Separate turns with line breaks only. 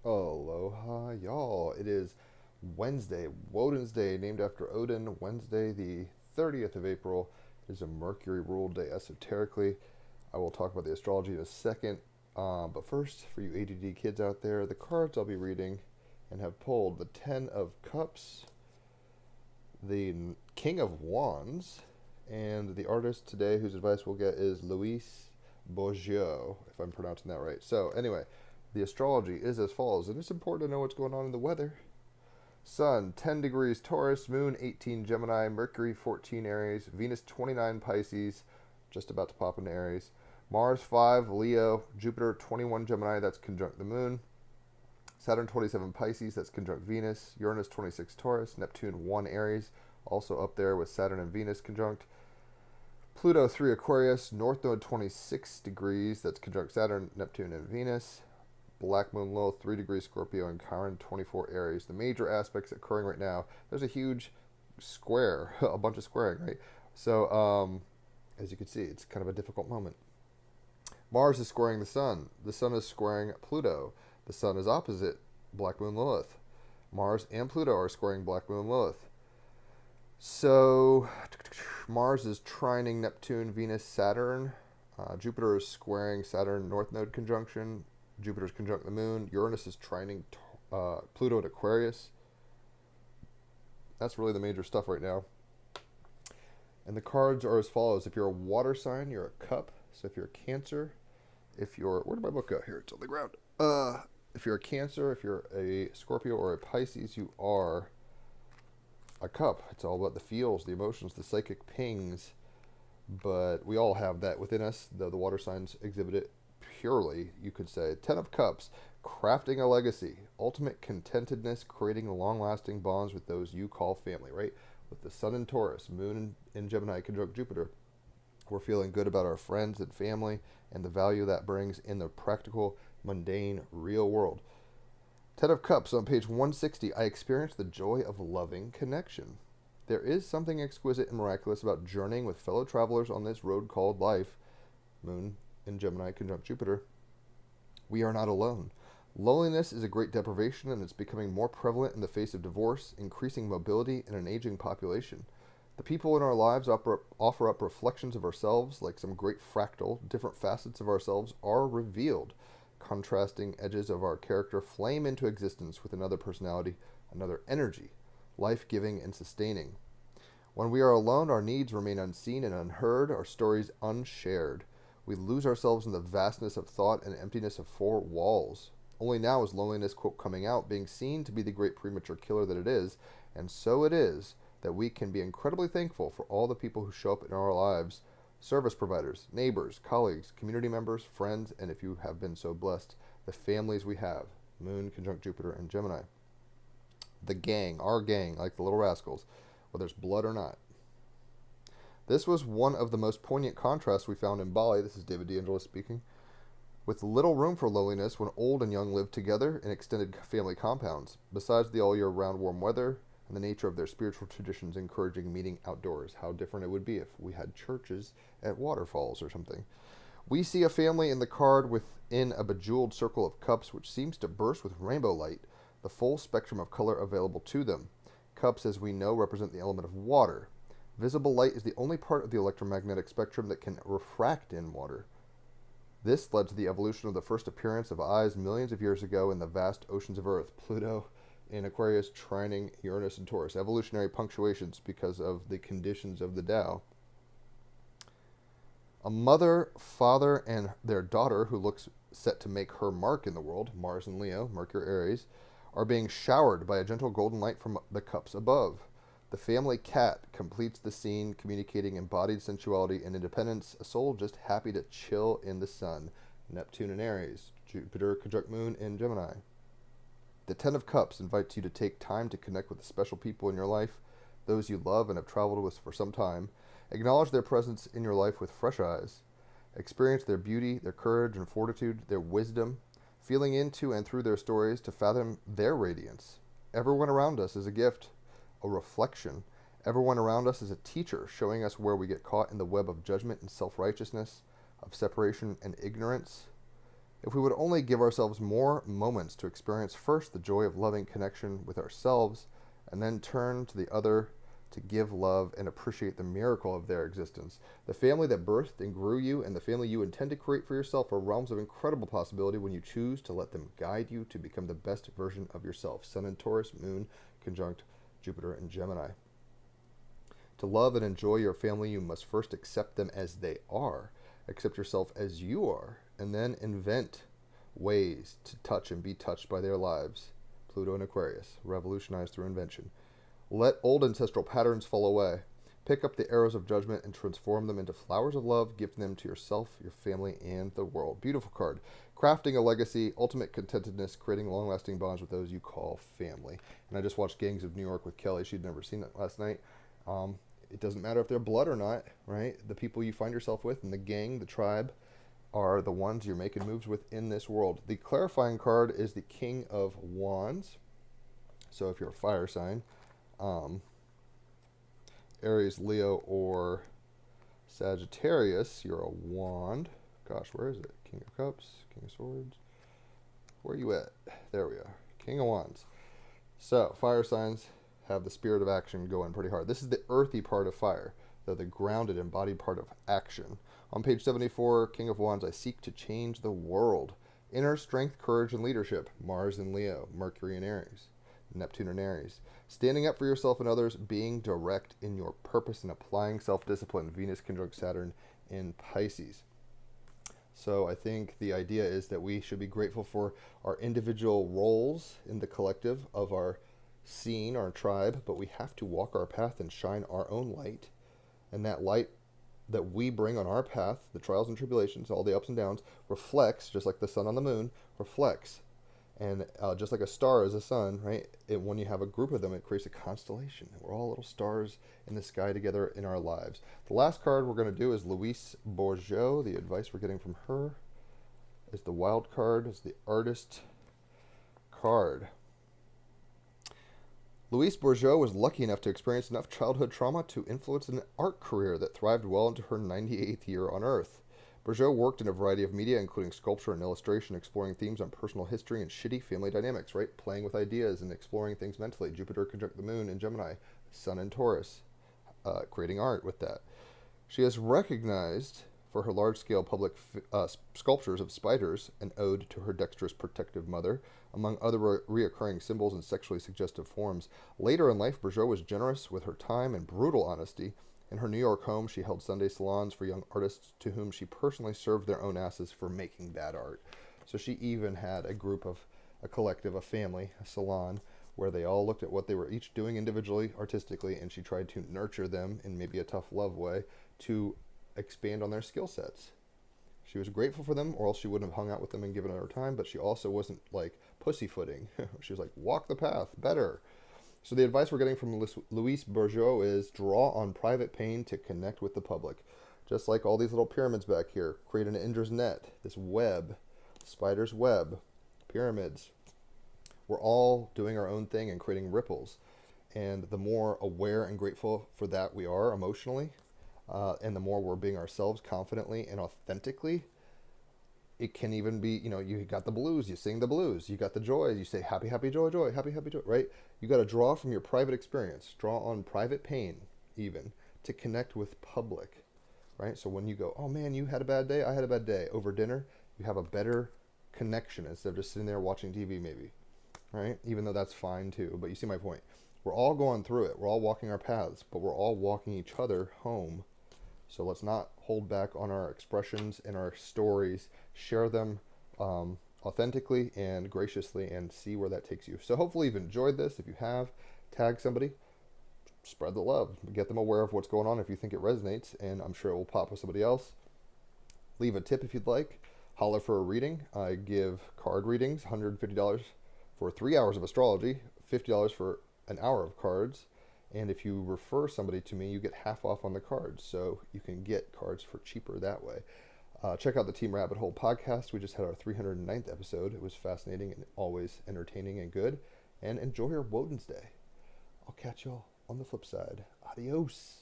Aloha, y'all. It is Wednesday, Woden's Day, named after Odin. Wednesday, the 30th of April, is a Mercury ruled day esoterically. I will talk about the astrology in a second. But first, for you ADD kids out there, the cards I'll be reading and have pulled the Ten of Cups, the King of Wands, and the artist today whose advice we'll get is Luis Boggio, if I'm pronouncing that right. So, anyway, the astrology is as follows, and it's important to know what's going on in the weather. Sun 10 degrees Taurus, Moon 18 Gemini, Mercury 14 Aries, Venus 29 Pisces, just about to pop into Aries, Mars 5 Leo, Jupiter 21 Gemini, that's conjunct the Moon, Saturn 27 Pisces, that's conjunct Venus, Uranus 26 Taurus, Neptune 1 Aries, also up there with Saturn and Venus conjunct, Pluto 3 Aquarius, North Node 26 degrees, that's conjunct Saturn, Neptune, and Venus, Black Moon Lilith 3 degrees Scorpio, and Chiron 24 Aries. The major aspects occurring right now, there's a huge square, a bunch of squaring, right? So, as you can see, it's kind of a difficult moment. Mars is squaring the Sun. The Sun is squaring Pluto. The Sun is opposite Black Moon Lilith. Mars and Pluto are squaring Black Moon Lilith. So, Mars is trining Neptune, Venus, Saturn. Jupiter is squaring Saturn, North Node conjunction. Jupiter's conjunct the Moon. Uranus is trining Pluto at Aquarius. That's really the major stuff right now. And the cards are as follows. If you're a water sign, you're a cup. So if you're a Cancer, if you're... Where did my book go? Here, it's on the ground. If you're a Cancer, if you're a Scorpio or a Pisces, you are a cup. It's all about the feels, the emotions, the psychic pings. But we all have that within us, though the water signs exhibit it purely, you could say. Ten of Cups, crafting a legacy, ultimate contentedness, creating long-lasting bonds with those you call family, right? With the Sun in Taurus, Moon in Gemini conjunct Jupiter, we're feeling good about our friends and family and the value that brings in the practical, mundane, real world. Ten of Cups on page 160, I experienced the joy of loving connection. There is something exquisite and miraculous about journeying with fellow travelers on this road called life. Moon in Gemini conjunct Jupiter. We are not alone. Loneliness is a great deprivation, and it's becoming more prevalent in the face of divorce, increasing mobility, and an aging population. The people in our lives offer up reflections of ourselves, like some great fractal. Different facets of ourselves are revealed. Contrasting edges of our character flame into existence with another personality, another energy, life-giving and sustaining. When we are alone, our needs remain unseen and unheard, our stories unshared. We lose ourselves in the vastness of thought and emptiness of four walls. Only now is loneliness, quote, coming out, being seen to be the great premature killer that it is, and so it is that we can be incredibly thankful for all the people who show up in our lives, service providers, neighbors, colleagues, community members, friends, and if you have been so blessed, the families we have, Moon conjunct Jupiter and Gemini. The gang, our gang, like the Little Rascals, whether it's blood or not. This was one of the most poignant contrasts we found in Bali. This is David D'Angelo speaking. With little room for loneliness when old and young live together in extended family compounds, besides the all-year-round warm weather and the nature of their spiritual traditions encouraging meeting outdoors. How different it would be if we had churches at waterfalls or something. We see a family in the card within a bejeweled circle of cups which seems to burst with rainbow light, the full spectrum of color available to them. Cups, as we know, represent the element of water. Visible light is the only part of the electromagnetic spectrum that can refract in water. This led to the evolution of the first appearance of eyes millions of years ago in the vast oceans of Earth. Pluto in Aquarius, trining Uranus and Taurus. Evolutionary punctuations because of the conditions of the Tao. A mother, father, and their daughter, who looks set to make her mark in the world, Mars and Leo, Mercury Aries, are being showered by a gentle golden light from the cups above. The family cat completes the scene, communicating embodied sensuality and independence, a soul just happy to chill in the sun. Neptune in Aries, Jupiter conjunct Moon in Gemini. The Ten of Cups invites you to take time to connect with the special people in your life, those you love and have traveled with for some time. Acknowledge their presence in your life with fresh eyes. Experience their beauty, their courage and fortitude, their wisdom, feeling into and through their stories to fathom their radiance. Everyone around us is a gift, a reflection. Everyone around us is a teacher, showing us where we get caught in the web of judgment and self-righteousness, of separation and ignorance. If we would only give ourselves more moments to experience first the joy of loving connection with ourselves, and then turn to the other to give love and appreciate the miracle of their existence. The family that birthed and grew you and the family you intend to create for yourself are realms of incredible possibility when you choose to let them guide you to become the best version of yourself. Sun in Taurus, Moon conjunct Jupiter and Gemini. To love and enjoy your family, you must first accept them as they are. Accept yourself as you are, and then invent ways to touch and be touched by their lives. Pluto and Aquarius, revolutionized through invention. Let old ancestral patterns fall away. Pick up the arrows of judgment and transform them into flowers of love, giving them to yourself, your family, and the world. Beautiful card. Crafting a legacy, ultimate contentedness, creating long-lasting bonds with those you call family. And I just watched Gangs of New York with Kelly. She'd never seen it last night. It doesn't matter if they're blood or not, right? The people you find yourself with in the gang, the tribe, are the ones you're making moves with in this world. The clarifying card is the King of Wands. So if you're a fire sign, Aries, Leo, or Sagittarius, you're a wand. Gosh, where is it? King of Cups, King of Swords. Where are you at? There we are. King of Wands. So, fire signs have the spirit of action going pretty hard. This is the earthy part of fire, the grounded, embodied part of action. On page 74, King of Wands, I seek to change the world. Inner strength, courage, and leadership. Mars in Leo, Mercury in Aries, Neptune in Aries. Standing up for yourself and others, being direct in your purpose and applying self-discipline. Venus conjunct Saturn in Pisces. So I think the idea is that we should be grateful for our individual roles in the collective of our scene, our tribe, but we have to walk our path and shine our own light. And that light that we bring on our path, the trials and tribulations, all the ups and downs, reflects, just like the sun on the moon, reflects. And just like a star is a sun, right? When you have a group of them, it creates a constellation. We're all little stars in the sky together in our lives. The last card we're going to do is Louise Bourgeot. The advice we're getting from her is the wild card, is the artist card. Louise Bourgeot was lucky enough to experience enough childhood trauma to influence an art career that thrived well into her 98th year on Earth. Bourgeot worked in a variety of media, including sculpture and illustration, exploring themes on personal history and shitty family dynamics, right? Playing with ideas and exploring things mentally. Jupiter conjunct the moon in Gemini, Sun in Taurus, creating art with that. She is recognized for her large-scale public sculptures of spiders, an ode to her dexterous protective mother, among other reoccurring symbols and sexually suggestive forms. Later in life, Bourgeot was generous with her time and brutal honesty. In her New York home, she held Sunday salons for young artists to whom she personally served their own asses for making bad art. So she even had a group of, a collective, a family, a salon, where they all looked at what they were each doing individually, artistically, and she tried to nurture them in maybe a tough love way to expand on their skill sets. She was grateful for them, or else she wouldn't have hung out with them and given her time, but she also wasn't like pussyfooting. She was like, walk the path, better. So the advice we're getting from Louise Bourgeot is draw on private pain to connect with the public. Just like all these little pyramids back here, create an Indra's net, this web, spider's web, pyramids. We're all doing our own thing and creating ripples. And the more aware and grateful for that we are emotionally, and the more we're being ourselves confidently and authentically, it can even be, you got the blues, you sing the blues. You got the joy, you say happy, happy, joy, joy, happy, happy, joy, right? You got to draw from your private experience, draw on private pain even to connect with public, right? So when you go, oh man, you had a bad day, I had a bad day, over dinner, you have a better connection instead of just sitting there watching TV maybe, right? Even though that's fine too, but you see my point. We're all going through it. We're all walking our paths, but we're all walking each other home. So let's not hold back on our expressions and our stories. Share them authentically and graciously and see where that takes you. So hopefully you've enjoyed this. If you have, tag somebody, spread the love, get them aware of what's going on if you think it resonates, and I'm sure it will pop with somebody else. Leave a tip if you'd like. Holler for a reading. I give card readings, $150 for 3 hours of astrology, $50 for an hour of cards. And if you refer somebody to me, you get half off on the cards. So you can get cards for cheaper that way. Check out the Team Rabbit Hole podcast. We just had our 309th episode. It was fascinating and always entertaining and good. And enjoy your Woden's Day. I'll catch y'all on the flip side. Adios.